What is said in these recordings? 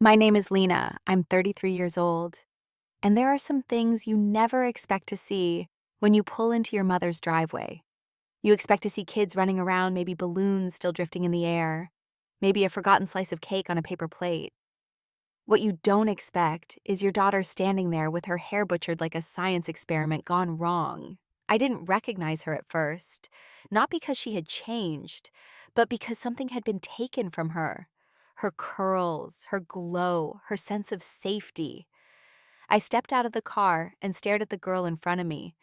My name is Lena. I'm 33 years old. And there are some things you never expect to see when you pull into your mother's driveway. You expect to see kids running around, maybe balloons still drifting in the air, maybe a forgotten slice of cake on a paper plate. What you don't expect is your daughter standing there with her hair butchered like a science experiment gone wrong. I didn't recognize her at first, not because she had changed, but because something had been taken from her. Her curls, her glow, her sense of safety. I stepped out of the car and stared at the girl in front of me.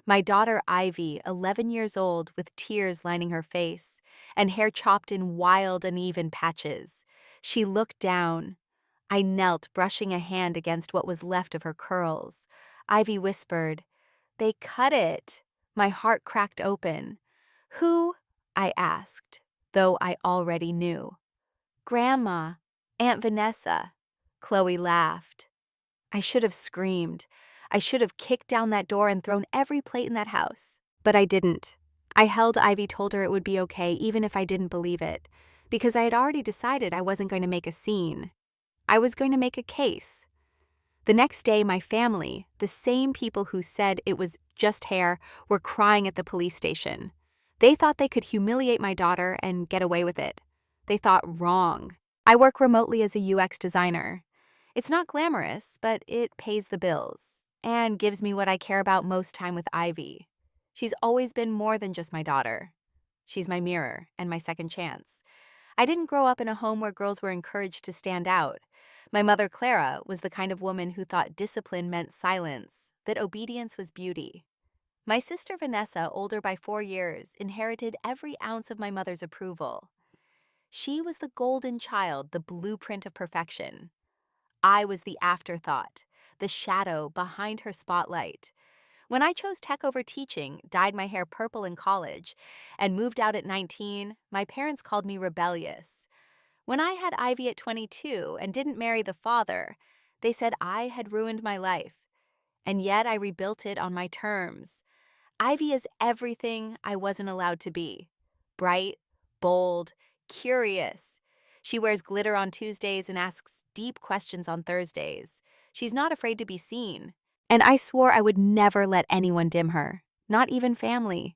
My daughter Ivy, 11 years old, with tears lining her face and hair chopped in wild, uneven patches. She looked down. I knelt, brushing a hand against what was left of her curls. Ivy whispered, "They cut it." My heart cracked open. "Who?" I asked, though I already knew. "Grandma, Aunt Vanessa." Chloe laughed. I should have screamed. I should have kicked down that door and thrown every plate in that house. But I didn't. I held Ivy, told her it would be okay even if I didn't believe it, because I had already decided I wasn't going to make a scene. I was going to make a case. The next day, my family, the same people who said it was just hair, were crying at the police station. They thought they could humiliate my daughter and get away with it. They thought wrong. I work remotely as a UX designer. It's not glamorous, but it pays the bills and gives me what I care about most time with Ivy. She's always been more than just my daughter. She's my mirror and my second chance. I didn't grow up in a home where girls were encouraged to stand out. My mother, Clara, was the kind of woman who thought discipline meant silence, that obedience was beauty. My sister Vanessa, older by 4 years, inherited every ounce of my mother's approval. She was the golden child, the blueprint of perfection. I was the afterthought, the shadow behind her spotlight. When I chose tech over teaching, dyed my hair purple in college, and moved out at 19, my parents called me rebellious. When I had Ivy at 22 and didn't marry the father, they said I had ruined my life. And yet I rebuilt it on my terms. Ivy is everything I wasn't allowed to be. Bright, bold, curious. She wears glitter on Tuesdays and asks deep questions on Thursdays. She's not afraid to be seen. And I swore I would never let anyone dim her, not even family.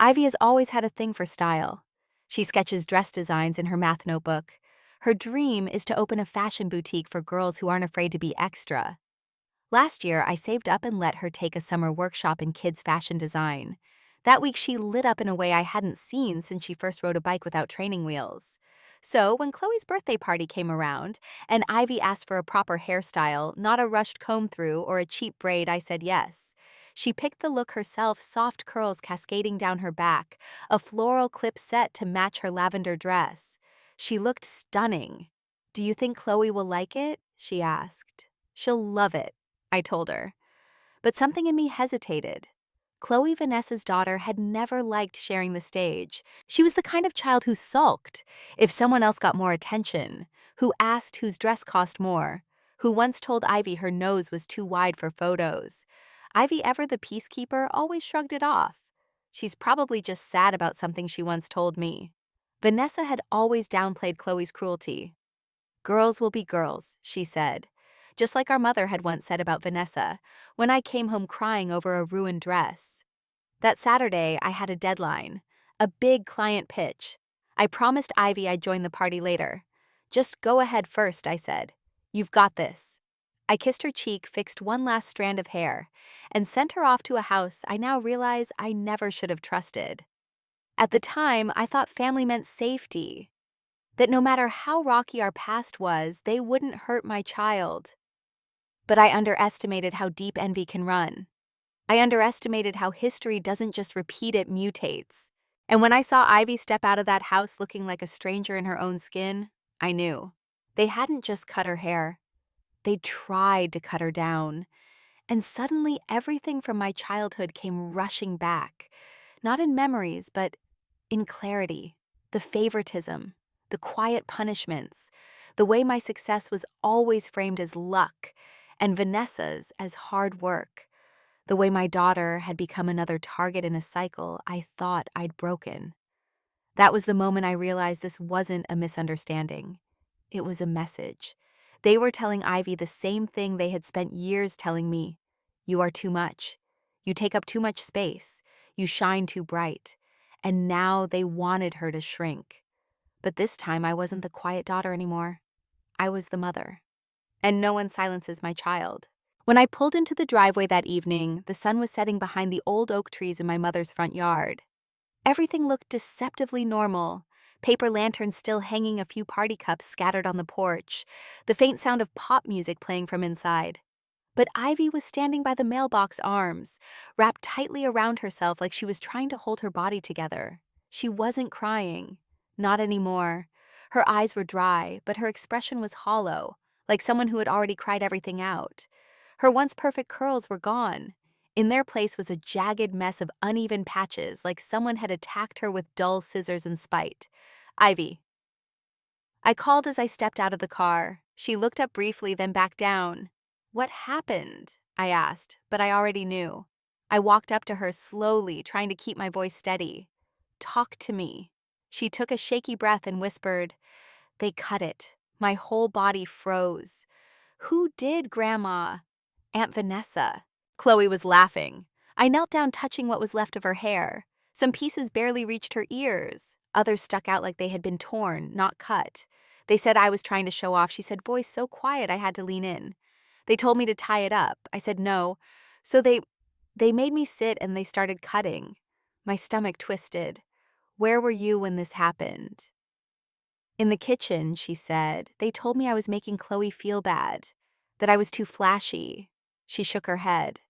Ivy has always had a thing for style. She sketches dress designs in her math notebook. Her dream is to open a fashion boutique for girls who aren't afraid to be extra. Last year, I saved up and let her take a summer workshop in kids' fashion design. That week, she lit up in a way I hadn't seen since she first rode a bike without training wheels. So, when Chloe's birthday party came around, and Ivy asked for a proper hairstyle, not a rushed comb through or a cheap braid, I said yes. She picked the look herself, soft curls cascading down her back, a floral clip set to match her lavender dress. She looked stunning. "Do you think Chloe will like it?" she asked. "She'll love it," I told her. But something in me hesitated. Chloe, Vanessa's daughter, had never liked sharing the stage. She was the kind of child who sulked if someone else got more attention, who asked whose dress cost more, who once told Ivy her nose was too wide for photos. Ivy, ever the peacekeeper, always shrugged it off. She's probably just sad about something she once told me. Vanessa had always downplayed Chloe's cruelty. "Girls will be girls," she said. Just like our mother had once said about Vanessa, when I came home crying over a ruined dress. That Saturday, I had a deadline, a big client pitch. I promised Ivy I'd join the party later. "Just go ahead first," I said. "You've got this." I kissed her cheek, fixed one last strand of hair, and sent her off to a house I now realize I never should have trusted. At the time, I thought family meant safety, that no matter how rocky our past was, they wouldn't hurt my child. But I underestimated how deep envy can run. I underestimated how history doesn't just repeat, it mutates. And when I saw Ivy step out of that house looking like a stranger in her own skin, I knew. They hadn't just cut her hair. They tried to cut her down. And suddenly everything from my childhood came rushing back. Not in memories, but in clarity. The favoritism, the quiet punishments, the way my success was always framed as luck, and Vanessa's as hard work. The way my daughter had become another target in a cycle I thought I'd broken. That was the moment I realized this wasn't a misunderstanding. It was a message. They were telling Ivy the same thing they had spent years telling me. You are too much. You take up too much space. You shine too bright. And now they wanted her to shrink. But this time I wasn't the quiet daughter anymore. I was the mother. And no one silences my child. When I pulled into the driveway that evening, the sun was setting behind the old oak trees in my mother's front yard. Everything looked deceptively normal. Paper lanterns still hanging, a few party cups scattered on the porch, the faint sound of pop music playing from inside. But Ivy was standing by the mailbox arms, wrapped tightly around herself like she was trying to hold her body together. She wasn't crying. Not anymore. Her eyes were dry, but her expression was hollow, like someone who had already cried everything out. Her once perfect curls were gone. In their place was a jagged mess of uneven patches, like someone had attacked her with dull scissors in spite. Ivy. I called as I stepped out of the car. She looked up briefly, then back down. What happened? I asked, but I already knew. I walked up to her slowly, trying to keep my voice steady. Talk to me. She took a shaky breath and whispered, They cut it. My whole body froze. Who did, Grandma? Aunt Vanessa. Chloe was laughing. I knelt down, touching what was left of her hair. Some pieces barely reached her ears. Others stuck out like they had been torn, not cut. They said I was trying to show off. She said, voice so quiet I had to lean in. They told me to tie it up. I said no. So they made me sit and they started cutting. My stomach twisted. Where were you when this happened? In the kitchen, she said. They told me I was making Chloe feel bad, that I was too flashy. She shook her head.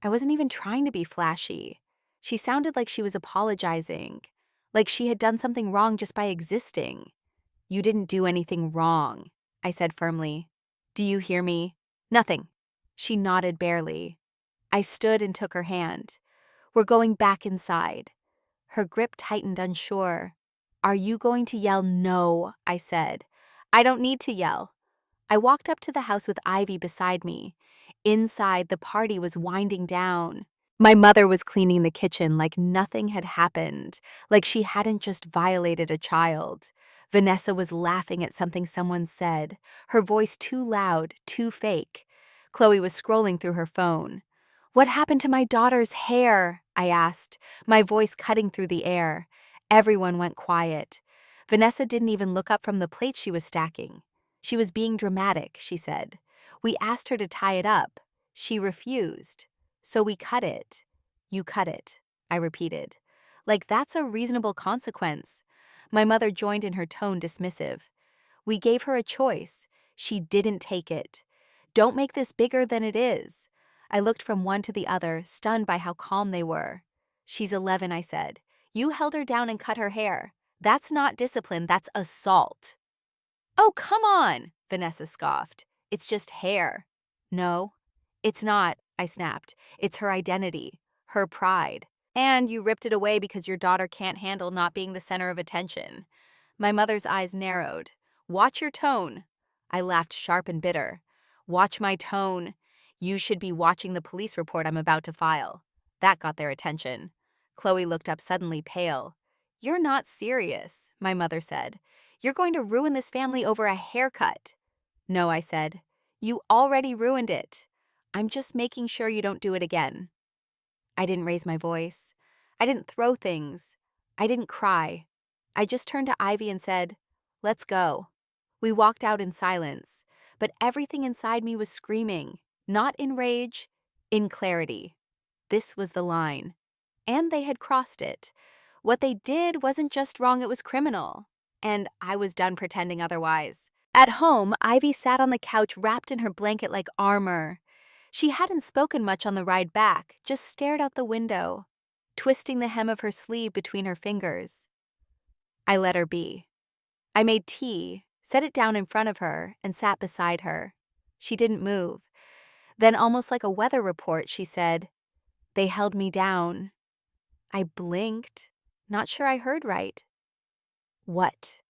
I wasn't even trying to be flashy. She sounded like she was apologizing, like she had done something wrong just by existing. You didn't do anything wrong, I said firmly. Do you hear me? Nothing. She nodded barely. I stood and took her hand. We're going back inside. Her grip tightened, unsure. Are you going to yell no? I said. I don't need to yell. I walked up to the house with Ivy beside me. Inside, the party was winding down. My mother was cleaning the kitchen like nothing had happened, like she hadn't just violated a child. Vanessa was laughing at something someone said, her voice too loud, too fake. Chloe was scrolling through her phone. What happened to my daughter's hair? I asked, my voice cutting through the air. Everyone went quiet. Vanessa didn't even look up from the plates she was stacking. She was being dramatic, she said. We asked her to tie it up. She refused. So we cut it. You cut it, I repeated. Like that's a reasonable consequence. My mother joined in, her tone dismissive. We gave her a choice. She didn't take it. Don't make this bigger than it is. I looked from one to the other, stunned by how calm they were. She's 11, I said. You held her down and cut her hair. That's not discipline, that's assault. Oh, come on, Vanessa scoffed. It's just hair. No, it's not, I snapped. It's her identity, her pride. And you ripped it away because your daughter can't handle not being the center of attention. My mother's eyes narrowed. Watch your tone. I laughed, sharp and bitter. Watch my tone. You should be watching the police report I'm about to file. That got their attention. Chloe looked up, suddenly pale. You're not serious, my mother said. You're going to ruin this family over a haircut. No, I said. You already ruined it. I'm just making sure you don't do it again. I didn't raise my voice. I didn't throw things. I didn't cry. I just turned to Ivy and said, Let's go. We walked out in silence, but everything inside me was screaming, not in rage, in clarity. This was the line. And they had crossed it. What they did wasn't just wrong, it was criminal. And I was done pretending otherwise. At home, Ivy sat on the couch wrapped in her blanket like armor. She hadn't spoken much on the ride back, just stared out the window, twisting the hem of her sleeve between her fingers. I let her be. I made tea, set it down in front of her, and sat beside her. She didn't move. Then, almost like a weather report, she said, They held me down. I blinked, not sure I heard right. What?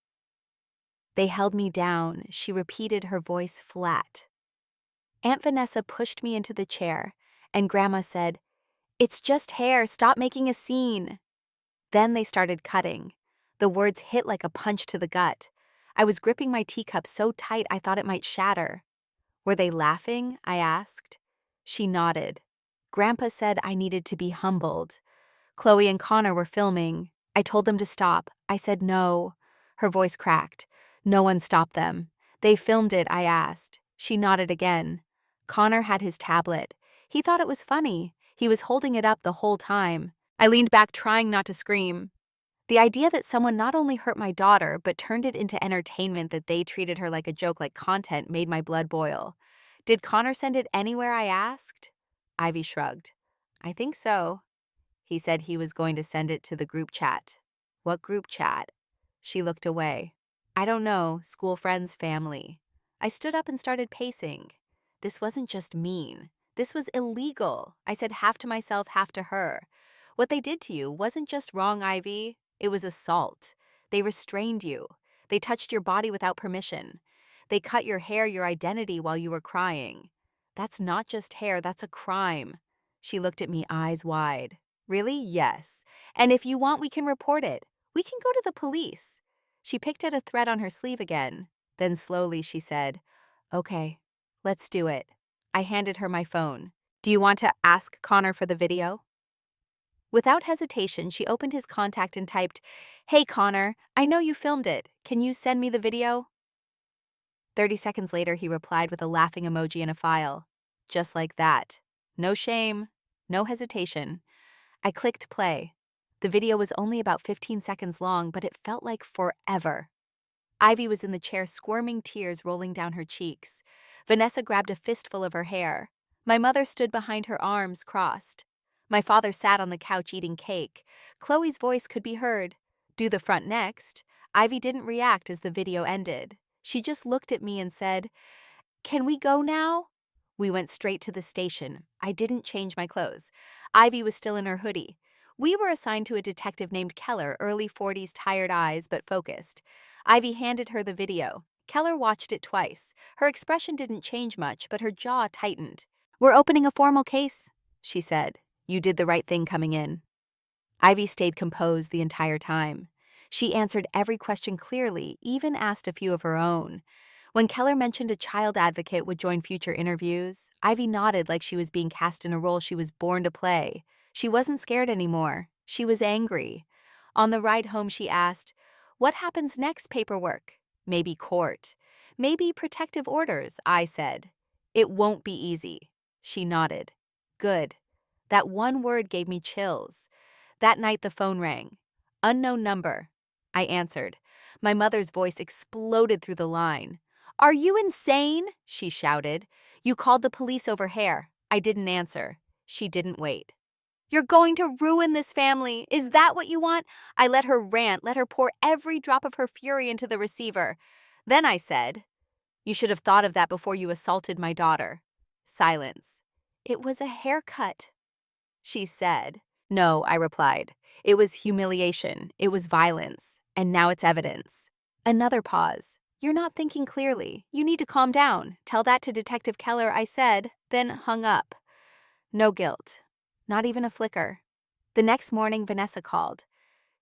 They held me down, she repeated, her voice flat. Aunt Vanessa pushed me into the chair, and Grandma said, It's just hair, stop making a scene. Then they started cutting. The words hit like a punch to the gut. I was gripping my teacup so tight I thought it might shatter. Were they laughing? I asked. She nodded. Grandpa said I needed to be humbled. Chloe and Connor were filming. I told them to stop. I said no. Her voice cracked. No one stopped them. They filmed it, I asked. She nodded again. Connor had his tablet. He thought it was funny. He was holding it up the whole time. I leaned back, trying not to scream. The idea that someone not only hurt my daughter, but turned it into entertainment, that they treated her like a joke, like content, made my blood boil. Did Connor send it anywhere, I asked? Ivy shrugged. I think so. He said he was going to send it to the group chat. What group chat? She looked away. I don't know, school friends, family. I stood up and started pacing. This wasn't just mean. This was illegal. I said half to myself, half to her. What they did to you wasn't just wrong, Ivy. It was assault. They restrained you. They touched your body without permission. They cut your hair, your identity, while you were crying. That's not just hair, that's a crime. She looked at me, eyes wide. Really? Yes. And if you want, we can report it. We can go to the police. She picked at a thread on her sleeve again. Then slowly she said, Okay, let's do it. I handed her my phone. Do you want to ask Connor for the video? Without hesitation, she opened his contact and typed, Hey Connor, I know you filmed it. Can you send me the video? 30 seconds later, he replied with a laughing emoji and a file. Just like that. No shame, no hesitation. I clicked play. The video was only about 15 seconds long, but it felt like forever. Ivy was in the chair, squirming, tears rolling down her cheeks. Vanessa grabbed a fistful of her hair. My mother stood behind her, arms crossed. My father sat on the couch eating cake. Chloe's voice could be heard. Do the front next. Ivy didn't react as the video ended. She just looked at me and said, Can we go now? We went straight to the station. I didn't change my clothes. Ivy was still in her hoodie. We were assigned to a detective named Keller, early 40s, tired eyes but focused. Ivy handed her the video. Keller watched it twice. Her expression didn't change much, but her jaw tightened. We're opening a formal case, she said. You did the right thing coming in. Ivy stayed composed the entire time. She answered every question clearly, even asked a few of her own. When Keller mentioned a child advocate would join future interviews, Ivy nodded like she was being cast in a role she was born to play. She wasn't scared anymore. She was angry. On the ride home, she asked, What happens next, paperwork? Maybe court. Maybe protective orders, I said. It won't be easy. She nodded. Good. That one word gave me chills. That night the phone rang. Unknown number. I answered. My mother's voice exploded through the line. Are you insane? She shouted. You called the police over hair. I didn't answer. She didn't wait. You're going to ruin this family. Is that what you want? I let her rant, let her pour every drop of her fury into the receiver. Then I said, You should have thought of that before you assaulted my daughter. Silence. It was a haircut, she said. No, I replied. It was humiliation. It was violence. And now it's evidence. Another pause. You're not thinking clearly. You need to calm down. Tell that to Detective Keller, I said, then hung up. No guilt. Not even a flicker. The next morning, Vanessa called.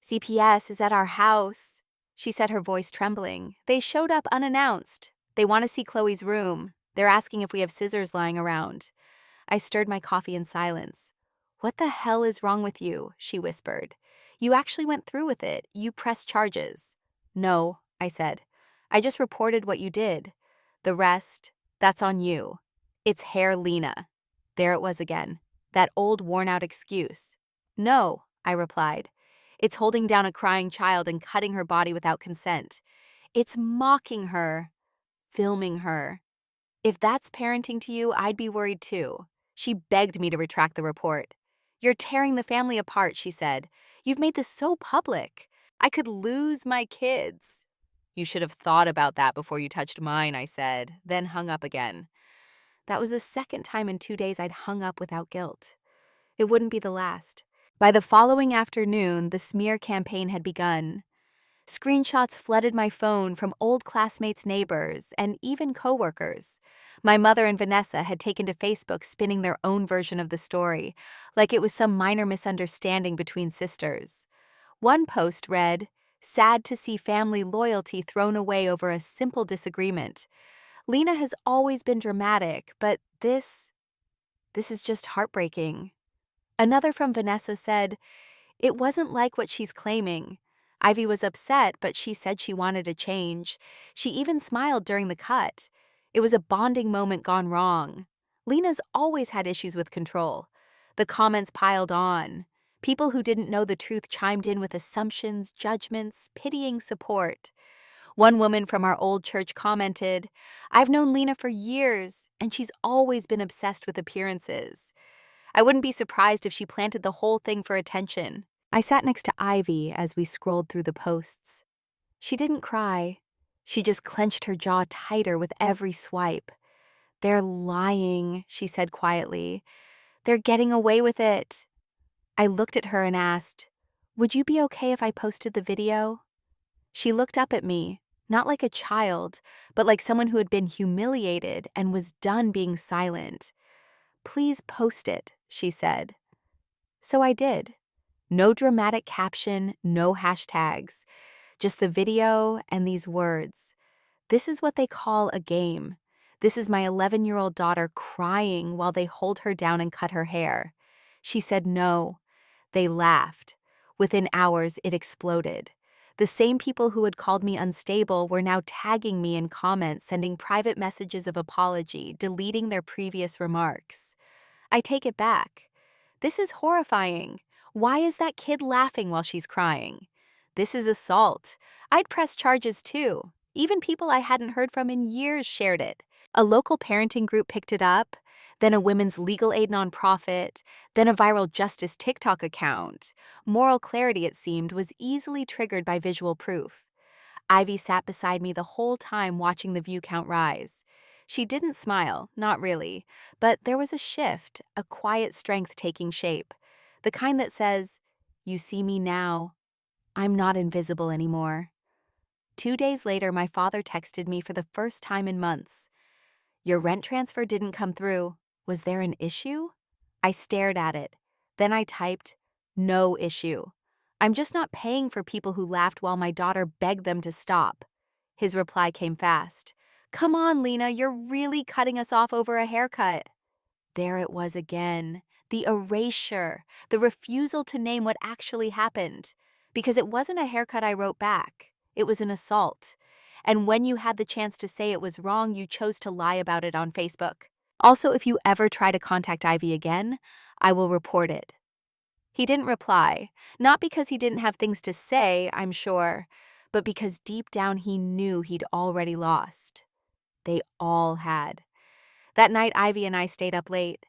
CPS is at our house, she said, her voice trembling. They showed up unannounced. They want to see Chloe's room. They're asking if we have scissors lying around. I stirred my coffee in silence. What the hell is wrong with you? She whispered. You actually went through with it. You pressed charges. No, I said. I just reported what you did. The rest, that's on you. It's hair Lena. There it was again. That old worn-out excuse. No, I replied. It's holding down a crying child and cutting her body without consent. It's mocking her, filming her. If that's parenting to you, I'd be worried too. She begged me to retract the report. You're tearing the family apart, she said. You've made this so public. I could lose my kids. You should have thought about that before you touched mine, I said, then hung up again. That was the second time in 2 days I'd hung up without guilt. It wouldn't be the last. By the following afternoon, the smear campaign had begun. Screenshots flooded my phone from old classmates, neighbors, and even coworkers. My mother and Vanessa had taken to Facebook, spinning their own version of the story, like it was some minor misunderstanding between sisters. One post read, sad to see family loyalty thrown away over a simple disagreement. Lena has always been dramatic, but this is just heartbreaking. Another from Vanessa said, "It wasn't like what she's claiming. Ivy was upset, but she said she wanted a change. She even smiled during the cut. It was a bonding moment gone wrong." Lena's always had issues with control. The comments piled on. People who didn't know the truth chimed in with assumptions, judgments, pitying support. One woman from our old church commented, "I've known Lena for years, and she's always been obsessed with appearances. I wouldn't be surprised if she planted the whole thing for attention." I sat next to Ivy as we scrolled through the posts. She didn't cry. She just clenched her jaw tighter with every swipe. "They're lying," she said quietly. "They're getting away with it." I looked at her and asked, "Would you be okay if I posted the video?" She looked up at me, not like a child, but like someone who had been humiliated and was done being silent. "Please post it," she said. So I did. No dramatic caption, no hashtags, just the video and these words. This is what they call a game. This is my 11-year-old daughter crying while they hold her down and cut her hair. She said no. They laughed. Within hours, it exploded. The same people who had called me unstable were now tagging me in comments, sending private messages of apology, deleting their previous remarks. I take it back. This is horrifying. Why is that kid laughing while she's crying? This is assault. I'd press charges too. Even people I hadn't heard from in years shared it. A local parenting group picked it up, then a women's legal aid nonprofit, then a viral justice TikTok account. Moral clarity, it seemed, was easily triggered by visual proof. Ivy sat beside me the whole time watching the view count rise. She didn't smile, not really, but there was a shift, a quiet strength taking shape. The kind that says, "You see me now. I'm not invisible anymore." 2 days later, my father texted me for the first time in months. "Your rent transfer didn't come through. Was there an issue?" I stared at it. Then I typed, "No issue. I'm just not paying for people who laughed while my daughter begged them to stop." His reply came fast. "Come on, Lena, you're really cutting us off over a haircut." There it was again. The erasure, the refusal to name what actually happened. Because it wasn't a haircut I wrote back. It was an assault. And when you had the chance to say it was wrong, you chose to lie about it on Facebook. Also, if you ever try to contact Ivy again, I will report it. He didn't reply, not because he didn't have things to say, I'm sure, but because deep down he knew he'd already lost. They all had. That night, Ivy and I stayed up late.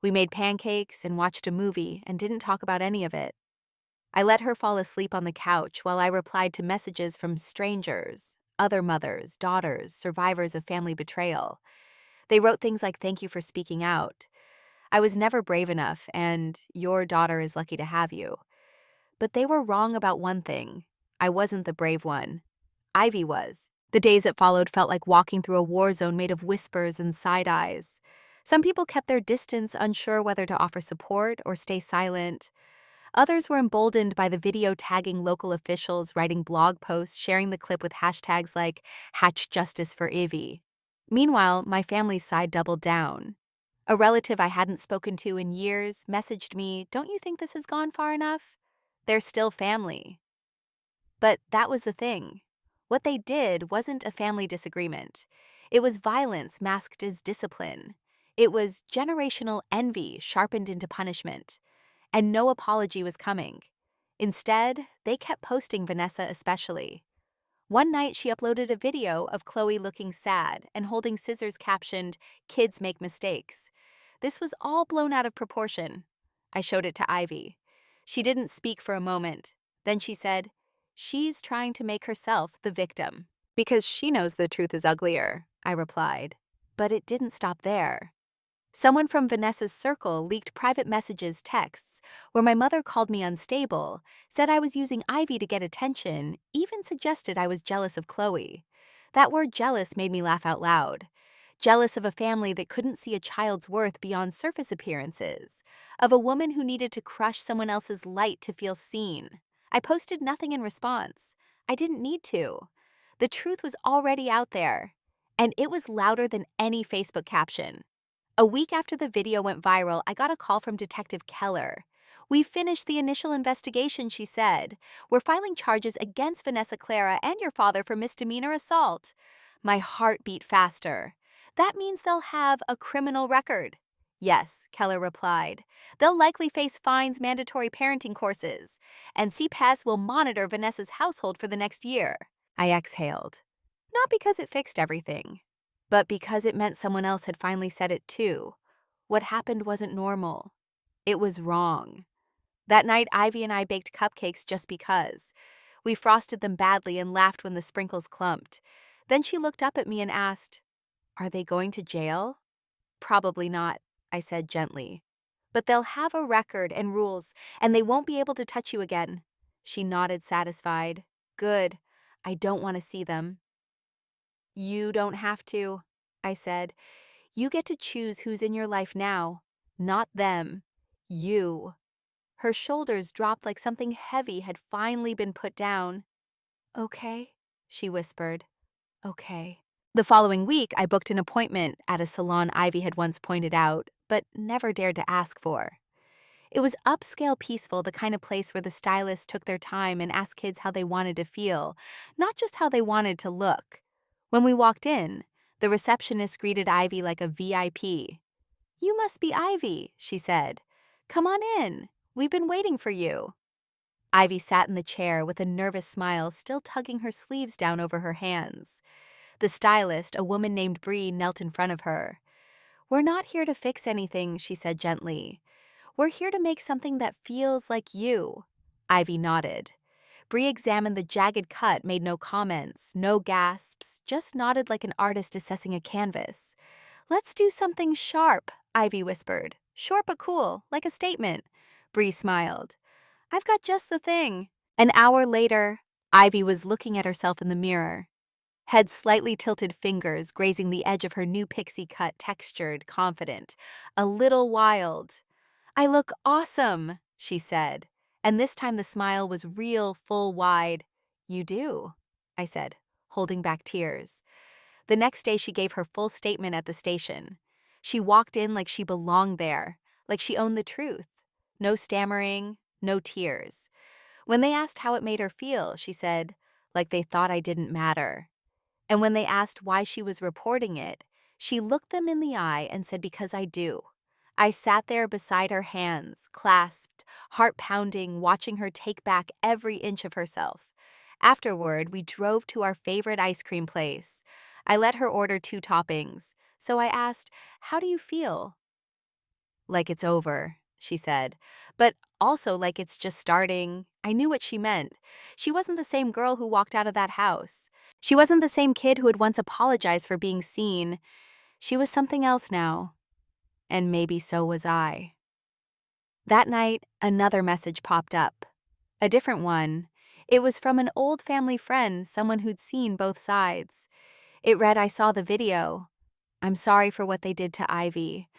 We made pancakes and watched a movie and didn't talk about any of it. I let her fall asleep on the couch while I replied to messages from strangers, other mothers, daughters, survivors of family betrayal. They wrote things like, "Thank you for speaking out. I was never brave enough, and your daughter is lucky to have you." But they were wrong about one thing. I wasn't the brave one. Ivy was. The days that followed felt like walking through a war zone made of whispers and side eyes. Some people kept their distance, unsure whether to offer support or stay silent. Others were emboldened by the video tagging local officials, writing blog posts, sharing the clip with hashtags like Hatch Justice for Ivy. Meanwhile, my family's side doubled down. A relative I hadn't spoken to in years messaged me, "Don't you think this has gone far enough?" They're still family. But that was the thing. What they did wasn't a family disagreement. It was violence masked as discipline. It was generational envy sharpened into punishment. And no apology was coming. Instead, they kept posting, Vanessa especially. One night, she uploaded a video of Chloe looking sad and holding scissors captioned, "Kids make mistakes." This was all blown out of proportion. I showed it to Ivy. She didn't speak for a moment. Then she said, "She's trying to make herself the victim." "Because she knows the truth is uglier," I replied. But it didn't stop there. Someone from Vanessa's circle leaked private messages, texts, where my mother called me unstable, said I was using Ivy to get attention, even suggested I was jealous of Chloe. That word jealous made me laugh out loud. Jealous of a family that couldn't see a child's worth beyond surface appearances, of a woman who needed to crush someone else's light to feel seen. I posted nothing in response. I didn't need to. The truth was already out there, and it was louder than any Facebook caption. A week after the video went viral, I got a call from Detective Keller. "We finished the initial investigation," she said. "We're filing charges against Vanessa Clara and your father for misdemeanor assault." My heart beat faster. "That means they'll have a criminal record." "Yes," Keller replied. "They'll likely face fines, mandatory parenting courses, and CPS will monitor Vanessa's household for the next year." I exhaled. Not because it fixed everything, but because it meant someone else had finally said it too. What happened wasn't normal. It was wrong. That night, Ivy and I baked cupcakes just because. We frosted them badly and laughed when the sprinkles clumped. Then she looked up at me and asked, "Are they going to jail?" "Probably not," I said gently. "But they'll have a record and rules, and they won't be able to touch you again." She nodded, satisfied. "Good. I don't want to see them." "You don't have to," I said. "You get to choose who's in your life now, not them. You." Her shoulders dropped like something heavy had finally been put down. "Okay," she whispered. "Okay." The following week, I booked an appointment at a salon Ivy had once pointed out, but never dared to ask for. It was upscale peaceful, the kind of place where the stylists took their time and asked kids how they wanted to feel, not just how they wanted to look. When we walked in, the receptionist greeted Ivy like a VIP. "You must be Ivy," she said. "Come on in. We've been waiting for you." Ivy sat in the chair with a nervous smile, still tugging her sleeves down over her hands. The stylist, a woman named Bree, knelt in front of her. "We're not here to fix anything," she said gently. "We're here to make something that feels like you." Ivy nodded. Bree examined the jagged cut, made no comments, no gasps, just nodded like an artist assessing a canvas. "Let's do something sharp," Ivy whispered. "Short but cool, like a statement." Bree smiled. "I've got just the thing." An hour later, Ivy was looking at herself in the mirror. Head slightly tilted, fingers grazing the edge of her new pixie cut, textured, confident, a little wild. "I look awesome," she said, and this time the smile was real, full, wide. "You do," I said, holding back tears. The next day she gave her full statement at the station. She walked in like she belonged there, like she owned the truth. No stammering, no tears. When they asked how it made her feel, she said, like they thought I didn't matter. And when they asked why she was reporting it, she looked them in the eye and said, "Because I do." I sat there beside her, hands clasped, heart pounding, watching her take back every inch of herself. Afterward, we drove to our favorite ice cream place. I let her order 2 toppings, so I asked, "How do you feel?" "Like it's over," she said, "but also like it's just starting." I knew what she meant. She wasn't the same girl who walked out of that house. She wasn't the same kid who had once apologized for being seen. She was something else now. And maybe so was I. That night, another message popped up. A different one. It was from an old family friend, someone who'd seen both sides. It read, "I saw the video. I'm sorry for what they did to Ivy.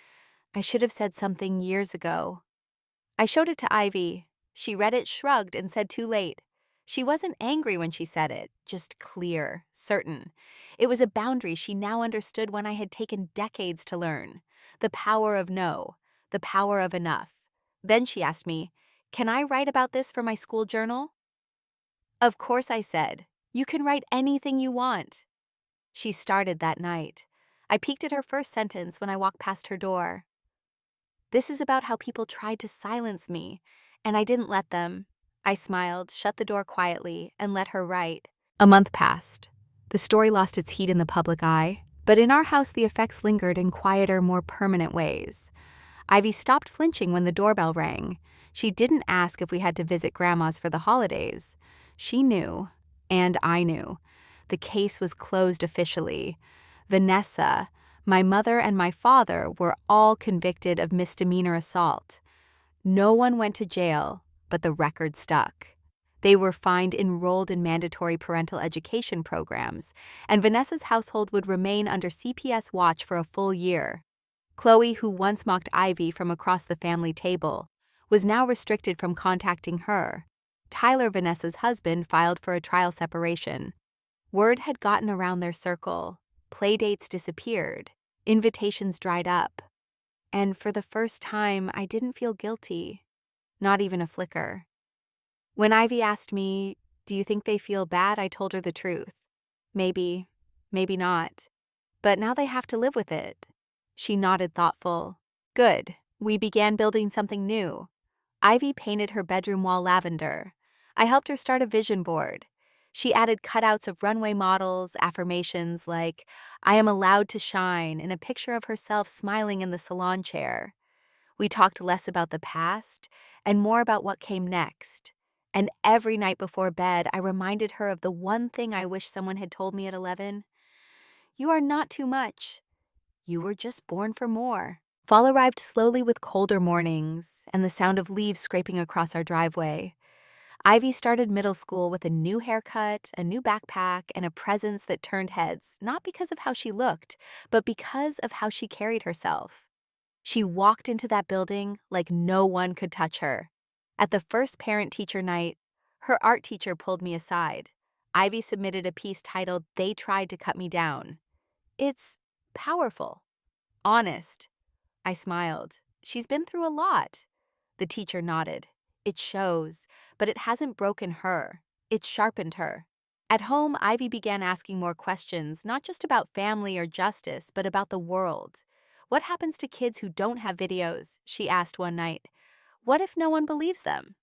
I should have said something years ago." I showed it to Ivy. She read it, shrugged, and said, "Too late." She wasn't angry when she said it, just clear, certain. It was a boundary she now understood when I had taken decades to learn. The power of no, the power of enough. Then she asked me, "Can I write about this for my school journal?" "Of course," I said. "You can write anything you want." She started that night. I peeked at her first sentence when I walked past her door. "This is about how people tried to silence me, and I didn't let them." I smiled, shut the door quietly, and let her write. A month passed. The story lost its heat in the public eye, but in our house the effects lingered in quieter, more permanent ways. Ivy stopped flinching when the doorbell rang. She didn't ask if we had to visit Grandma's for the holidays. She knew, and I knew. The case was closed officially. Vanessa, my mother, and my father were all convicted of misdemeanor assault. No one went to jail, but the record stuck. They were fined, enrolled in mandatory parental education programs, and Vanessa's household would remain under CPS watch for a full year. Chloe, who once mocked Ivy from across the family table, was now restricted from contacting her. Tyler, Vanessa's husband, filed for a trial separation. Word had gotten around their circle. Playdates disappeared. Invitations dried up. And for the first time, I didn't feel guilty. Not even a flicker. When Ivy asked me, "Do you think they feel bad?" I told her the truth. Maybe, maybe not. But now they have to live with it. She nodded thoughtful. Good. We began building something new. Ivy painted her bedroom wall lavender. I helped her start a vision board. She added cutouts of runway models, affirmations like, "I am allowed to shine," and a picture of herself smiling in the salon chair. We talked less about the past and more about what came next. And every night before bed, I reminded her of the one thing I wish someone had told me at 11. You are not too much. You were just born for more. Fall arrived slowly with colder mornings and the sound of leaves scraping across our driveway. Ivy started middle school with a new haircut, a new backpack, and a presence that turned heads, not because of how she looked, but because of how she carried herself. She walked into that building like no one could touch her. At the first parent-teacher night, her art teacher pulled me aside. Ivy submitted a piece titled, "They Tried to Cut Me Down." It's powerful, honest. I smiled. She's been through a lot. The teacher nodded. It shows, but it hasn't broken her. It's sharpened her. At home, Ivy began asking more questions, not just about family or justice, but about the world. What happens to kids who don't have videos? She asked one night. What if no one believes them?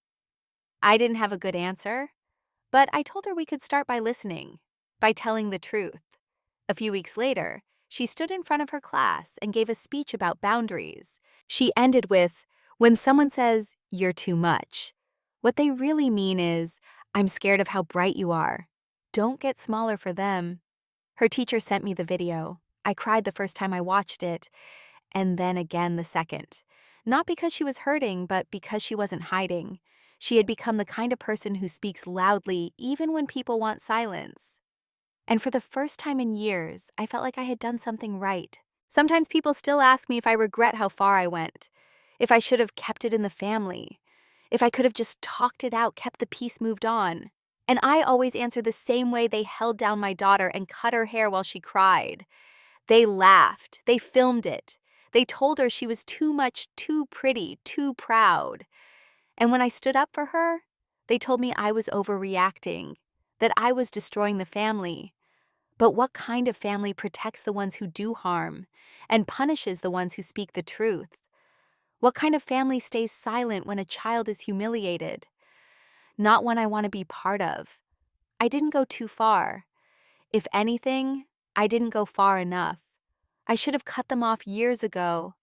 I didn't have a good answer, but I told her we could start by listening, by telling the truth. A few weeks later, she stood in front of her class and gave a speech about boundaries. She ended with, "When someone says, 'You're too much,' what they really mean is, 'I'm scared of how bright you are.' Don't get smaller for them." Her teacher sent me the video. I cried the first time I watched it, and then again the second. Not because she was hurting, but because she wasn't hiding. She had become the kind of person who speaks loudly even when people want silence. And for the first time in years, I felt like I had done something right. Sometimes people still ask me if I regret how far I went, if I should have kept it in the family, if I could have just talked it out, kept the peace, moved on. And I always answer the same way they held down my daughter and cut her hair while she cried. They laughed. They filmed it. They told her she was too much, too pretty, too proud. And when I stood up for her, they told me I was overreacting, that I was destroying the family. But what kind of family protects the ones who do harm and punishes the ones who speak the truth? What kind of family stays silent when a child is humiliated? Not one I want to be part of. I didn't go too far. If anything, I didn't go far enough. I should have cut them off years ago.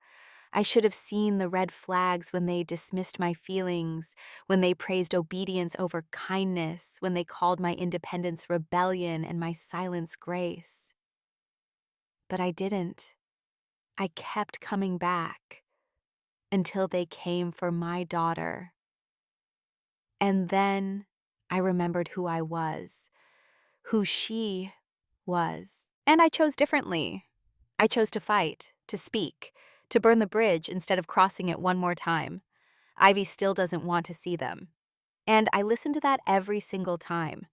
I should have seen the red flags when they dismissed my feelings, when they praised obedience over kindness, when they called my independence rebellion and my silence grace. But I didn't. I kept coming back until they came for my daughter. And then I remembered who I was, who she was. And I chose differently. I chose to fight, to speak, to burn the bridge instead of crossing it one more time. Ivy still doesn't want to see them. And I listen to that every single time,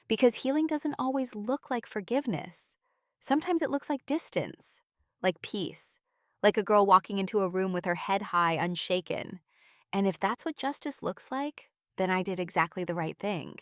because healing doesn't always look like forgiveness. Sometimes it looks like distance, like peace, like a girl walking into a room with her head high, unshaken. And if that's what justice looks like, then I did exactly the right thing.